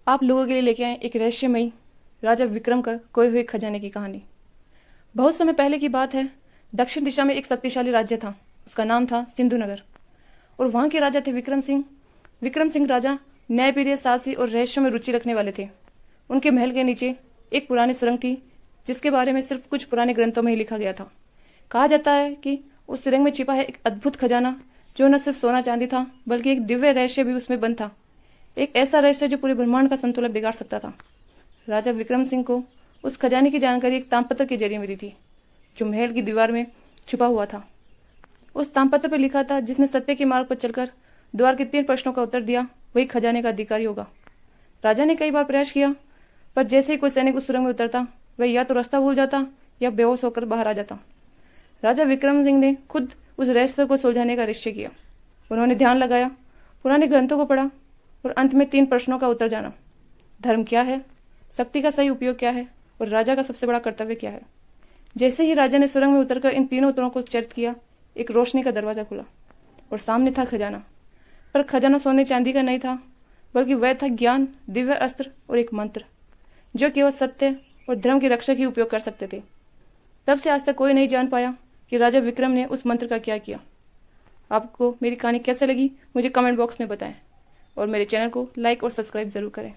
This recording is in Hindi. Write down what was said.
आप लोगों के लिए लेके आए एक रहस्यमयी राजा विक्रम का खोए हुए खजाने की कहानी। बहुत समय पहले की बात है। दक्षिण दिशा में एक शक्तिशाली राज्य था। उसका नाम था सिंधु नगर और वहां के राजा थे विक्रम सिंह। विक्रम सिंह राजा न्यायप्रिय, साहसी और रहस्यों में रुचि रखने वाले थे। उनके महल के नीचे एक पुरानी सुरंग थी जिसके बारे में सिर्फ कुछ पुराने ग्रंथों में ही लिखा गया था। कहा जाता है कि उस सुरंग में छिपा है एक अद्भुत खजाना जो न सिर्फ सोना चांदी था बल्कि एक दिव्य रहस्य भी उसमें बंद था। एक ऐसा रहस्य जो पूरे ब्रह्मांड का संतुलन बिगाड़ सकता था। राजा विक्रम सिंह को उस खजाने की जानकारी एक तामपत्र के जरिए मिली थी जो महल की दीवार में छुपा हुआ था। उस तामपत्र पर लिखा था, जिसने सत्य के मार्ग पर चलकर द्वार के 3 प्रश्नों का उत्तर दिया वही खजाने का अधिकारी होगा। राजा ने कई बार प्रयास किया, पर जैसे ही कोई सैनिक उस सुरंग में उतरता वह या तो रास्ता भूल जाता या बेहोश होकर बाहर आ जाता। राजा विक्रम सिंह ने खुद उस रहस्य को सुलझाने का निश्चय किया। उन्होंने ध्यान लगाया, पुराने ग्रंथों को पढ़ा और अंत में 3 प्रश्नों का उत्तर जाना। धर्म क्या है, शक्ति का सही उपयोग क्या है और राजा का सबसे बड़ा कर्तव्य क्या है। जैसे ही राजा ने सुरंग में उतरकर इन तीनों उत्तरों को चरित किया, एक रोशनी का दरवाजा खुला और सामने था खजाना। पर खजाना सोने चांदी का नहीं था, बल्कि वह था ज्ञान, दिव्य अस्त्र और एक मंत्र जो केवल सत्य और धर्म की रक्षा की उपयोग कर सकते थे। तब से आज तक कोई नहीं जान पाया कि राजा विक्रम ने उस मंत्र का क्या किया। आपको मेरी कहानी कैसे लगी मुझे कमेंट बॉक्स में बताएं और मेरे चैनल को लाइक और सब्सक्राइब जरूर करें।